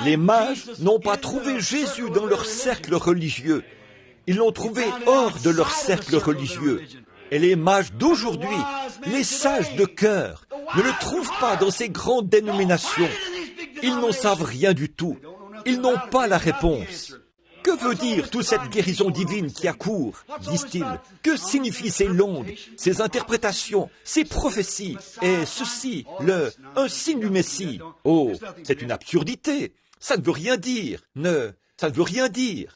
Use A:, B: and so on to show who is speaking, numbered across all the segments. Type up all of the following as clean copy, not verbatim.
A: Les mages n'ont pas trouvé Jésus dans leur cercle religieux. Ils l'ont trouvé hors de leur cercle religieux. Et les mages d'aujourd'hui, les sages de cœur, ne le trouvent pas dans ces grandes dénominations. Ils n'en savent rien du tout. Ils n'ont pas la réponse. Que veut dire toute cette guérison divine qui accourt, disent-ils? Que signifient ces langues, ces interprétations, ces prophéties, et ceci, un signe du Messie? Oh, c'est une absurdité. Ça ne veut rien dire. Ça ne veut rien dire.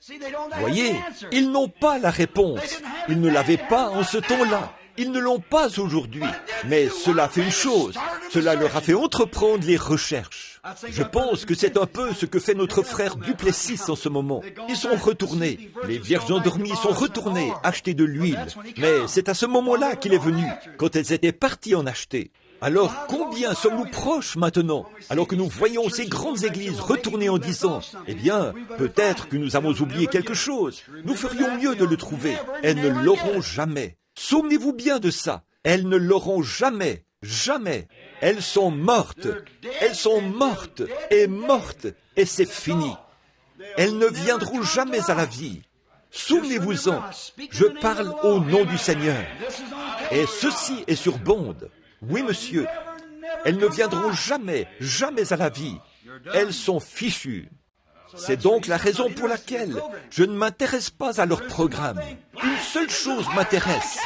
A: Voyez, ils n'ont pas la réponse. Ils ne l'avaient pas en ce temps-là. Ils ne l'ont pas aujourd'hui. Mais cela fait une chose. Cela leur a fait entreprendre les recherches. Je pense que c'est un peu ce que fait notre frère Duplessis en ce moment. Ils sont retournés. Les vierges endormies sont retournées acheter de l'huile. Mais c'est à ce moment-là qu'il est venu, quand elles étaient parties en acheter. Alors combien sommes-nous proches maintenant, alors que nous voyons ces grandes églises retourner en disant « Eh bien, peut-être que nous avons oublié quelque chose. Nous ferions mieux de le trouver. » Elles ne l'auront jamais. Souvenez-vous bien de ça. Elles ne l'auront jamais. Jamais. Elles sont mortes. Elles sont mortes et mortes. Et c'est fini. Elles ne viendront jamais à la vie. Souvenez-vous-en. Je parle au nom du Seigneur. Et ceci est sur bande. Oui, monsieur. Elles ne viendront jamais, jamais à la vie. Elles sont fichues. C'est donc la raison pour laquelle je ne m'intéresse pas à leur programme. Une seule chose m'intéresse.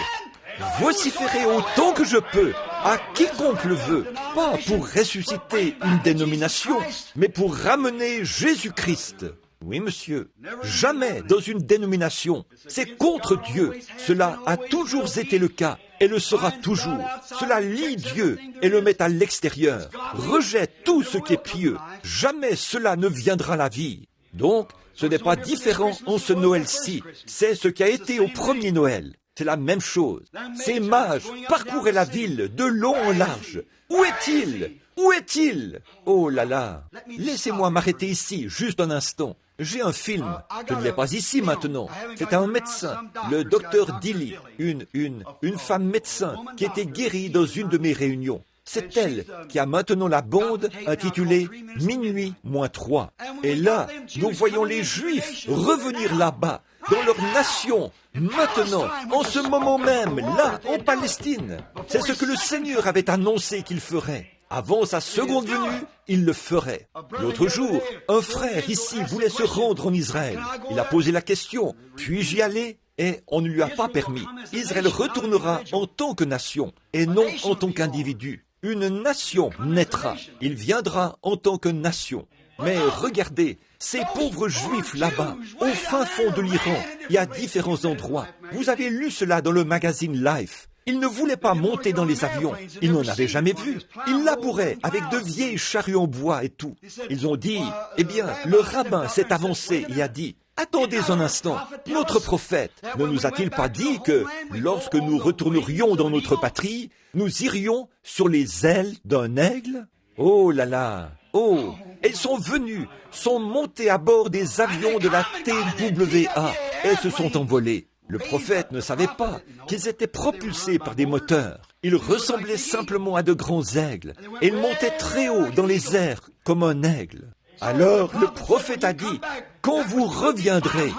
A: Vociférer autant que je peux, à quiconque le veut, pas pour ressusciter une dénomination, mais pour ramener Jésus-Christ. Oui, monsieur. Jamais dans une dénomination. C'est contre Dieu. Cela a toujours été le cas et le sera toujours. Cela lie Dieu et le met à l'extérieur. Rejette tout ce qui est pieux. Jamais cela ne viendra à la vie. Donc, ce n'est pas différent en ce Noël-ci. C'est ce qui a été au premier Noël. C'est la même chose. Ces mages parcouraient la ville de long en large. Où est-il? Où est-il? Oh là là! Laissez-moi m'arrêter ici, juste un instant. J'ai un film. Je ne l'ai pas ici maintenant. C'est un médecin, le docteur Dilly, une femme médecin qui était guérie dans une de mes réunions. C'est elle qui a maintenant la bande intitulée « Minuit moins 3 ». Et là, nous voyons les Juifs revenir là-bas, dans leur nation, maintenant, en ce moment même, là, en Palestine. C'est ce que le Seigneur avait annoncé qu'il ferait. Avant sa seconde venue, il le ferait. L'autre jour, un frère ici voulait se rendre en Israël. Il a posé la question, puis-je y aller? Et on ne lui a pas permis. Israël retournera en tant que nation, et non en tant qu'individu. Une nation naîtra. Il viendra en tant que nation. Mais regardez, ces pauvres Juifs là-bas, au fin fond de l'Iran, et à différents endroits. Vous avez lu cela dans le magazine Life. Ils ne voulaient pas monter dans les avions. Ils n'en avaient jamais vu. Ils labouraient avec de vieilles charrues en bois et tout. Ils ont dit, eh bien, le rabbin s'est avancé et a dit, attendez un instant, notre prophète ne nous a-t-il pas dit que lorsque nous retournerions dans notre patrie, nous irions sur les ailes d'un aigle? Oh là là! Oh! Elles sont venues, sont montées à bord des avions de la TWA et se sont envolées. Le prophète ne savait pas qu'ils étaient propulsés par des moteurs. Ils ressemblaient simplement à de grands aigles et ils montaient très haut dans les airs comme un aigle. Alors le prophète a dit, quand vous reviendrez,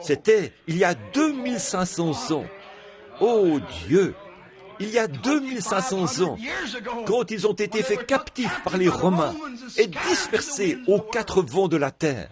A: c'était il y a 2500 ans. Oh Dieu! Il y a 2500 ans, quand ils ont été faits captifs par les Romains et dispersés aux quatre vents de la terre.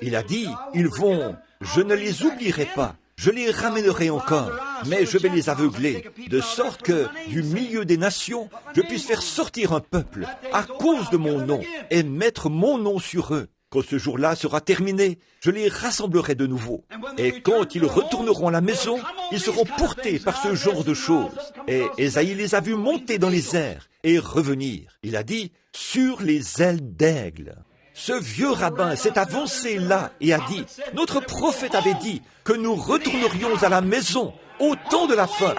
A: Il a dit, ils vont, je ne les oublierai pas, je les ramènerai encore, mais je vais les aveugler, de sorte que, du milieu des nations, je puisse faire sortir un peuple à cause de mon nom et mettre mon nom sur eux. Quand ce jour-là sera terminé, je les rassemblerai de nouveau. Et quand ils retourneront à la maison, ils seront portés par ce genre de choses. Et Ésaïe les a vus monter dans les airs et revenir. Il a dit, sur les ailes d'aigle. Ce vieux rabbin s'est avancé là et a dit, notre prophète avait dit que nous retournerions à la maison au temps de la fin,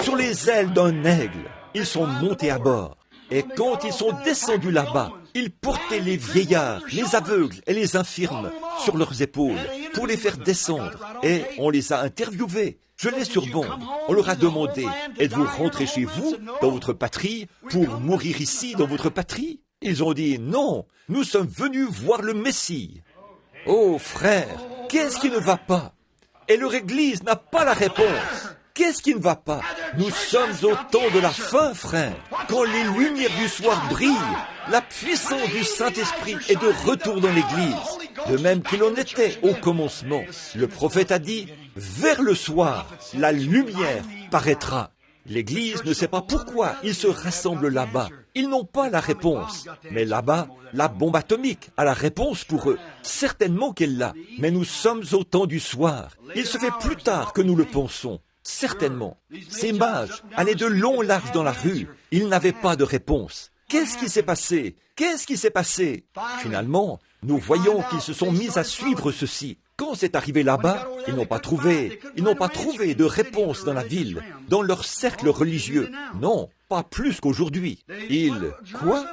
A: sur les ailes d'un aigle. Ils sont montés à bord. Et quand ils sont descendus là-bas, ils portaient les vieillards, les aveugles et les infirmes sur leurs épaules pour les faire descendre. Et on les a interviewés. Je l'ai sur bande. On leur a demandé, êtes-vous rentrés chez vous, dans votre patrie, pour mourir ici, dans votre patrie? Ils ont dit, non, nous sommes venus voir le Messie. Oh frère, qu'est-ce qui ne va pas? Et leur Église n'a pas la réponse. Qu'est-ce qui ne va pas? Nous sommes au temps de la fin, frère. Quand les lumières du soir brillent, la puissance du Saint-Esprit est de retour dans l'Église, de même qu'il en était au commencement. Le prophète a dit, vers le soir, la lumière paraîtra. L'Église ne sait pas pourquoi ils se rassemblent là-bas. Ils n'ont pas la réponse. Mais là-bas, la bombe atomique a la réponse pour eux. Certainement qu'elle l'a. Mais nous sommes au temps du soir. Il se fait plus tard que nous le pensons. Certainement. Ces mages allaient de long large dans la rue. Ils n'avaient pas de réponse. Qu'est-ce qui s'est passé? Qu'est-ce qui s'est passé? Finalement, nous voyons qu'ils se sont mis à suivre ceci. Quand c'est arrivé là-bas, ils n'ont pas trouvé de réponse dans la ville, dans leur cercle religieux. Non, pas plus qu'aujourd'hui. Quoi?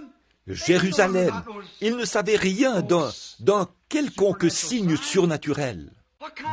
A: Jérusalem. Ils ne savaient rien d'un quelconque signe surnaturel.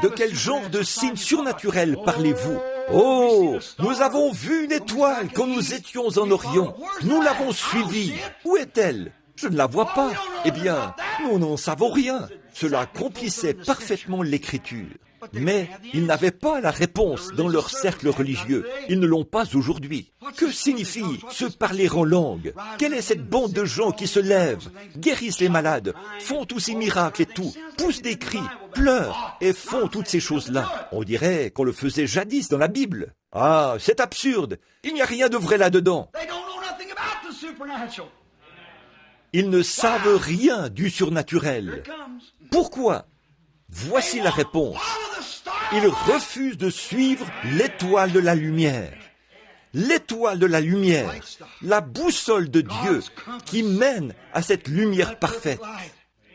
A: De quel genre de signe surnaturel parlez-vous? Oh, nous avons vu une étoile quand nous étions en Orient. Nous l'avons suivie. Où est-elle? Je ne la vois pas. Eh bien, nous n'en savons rien. Cela accomplissait parfaitement l'Écriture. Mais ils n'avaient pas la réponse dans leur cercle religieux. Ils ne l'ont pas aujourd'hui. Que signifie se parler en langue? Quelle est cette bande de gens qui se lèvent, guérissent les malades, font tous ces miracles et tout, poussent des cris, pleurent et font toutes ces choses-là? On dirait qu'on le faisait jadis dans la Bible. Ah, c'est absurde. Il n'y a rien de vrai là-dedans. Ils ne savent rien du surnaturel. Pourquoi? Voici la réponse. Ils refusent de suivre l'étoile de la lumière. L'étoile de la lumière, la boussole de Dieu qui mène à cette lumière parfaite.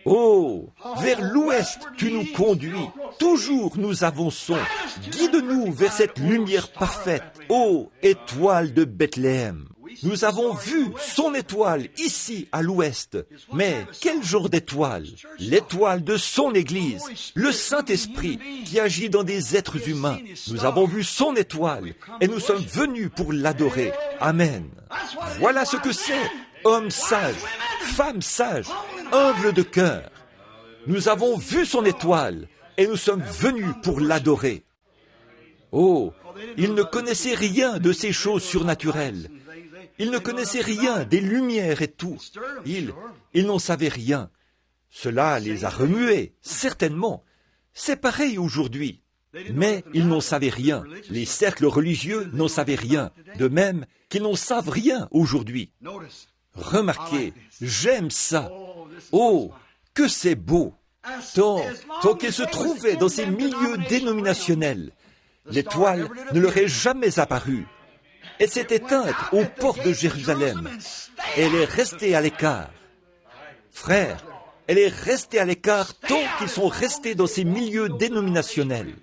A: Oh, vers l'ouest tu nous conduis, toujours nous avançons. Guide-nous vers cette lumière parfaite, ô étoile de Bethléem. Nous avons vu son étoile ici à l'ouest. Mais quel genre d'étoile? L'étoile de son Église, le Saint-Esprit qui agit dans des êtres humains. Nous avons vu son étoile et nous sommes venus pour l'adorer. Amen. Voilà ce que c'est, homme sage, femme sage, humble de cœur. Nous avons vu son étoile et nous sommes venus pour l'adorer. Oh, ils ne connaissaient rien de ces choses surnaturelles. Ils ne connaissaient rien des lumières et tout. Ils n'en savaient rien. Cela les a remués, certainement. C'est pareil aujourd'hui. Mais ils n'en savaient rien. Les cercles religieux n'en savaient rien. De même qu'ils n'en savent rien aujourd'hui. Remarquez, j'aime ça. Oh, que c'est beau. Tant qu'ils se trouvaient dans ces milieux dénominationnels, l'étoile ne leur est jamais apparue. Elle s'est éteinte aux portes de Jérusalem. Elle est restée à l'écart. Frère, elle est restée à l'écart tant qu'ils sont restés dans ces milieux dénominationnels.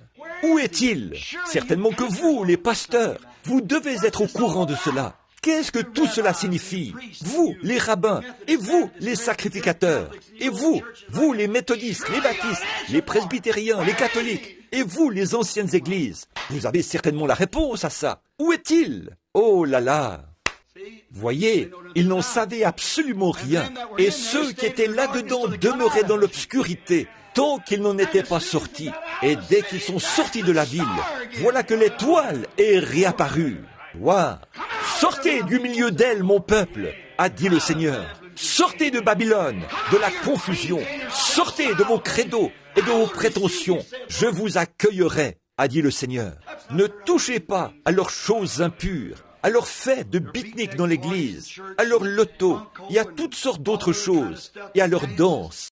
A: Où est-il? Certainement que vous, les pasteurs, vous devez être au courant de cela. Qu'est-ce que tout cela signifie? Vous, les rabbins, et vous, les sacrificateurs, et vous, les méthodistes, les baptistes, les presbytériens, les catholiques, et vous, les anciennes églises, vous avez certainement la réponse à ça. Où est-il? Oh là là! Voyez, ils n'en savaient absolument rien, et ceux qui étaient là-dedans demeuraient dans l'obscurité, tant qu'ils n'en étaient pas sortis. Et dès qu'ils sont sortis de la ville, voilà que l'étoile est réapparue. Wow. Sortez du milieu d'elle, mon peuple, a dit le Seigneur. Sortez de Babylone, de la confusion. Sortez de vos credos et de vos prétentions. Je vous accueillerai, a dit le Seigneur. Ne touchez pas à leurs choses impures, à leurs fêtes de pique-nique dans l'église, à leurs lotos et à toutes sortes d'autres choses, et à leurs danses.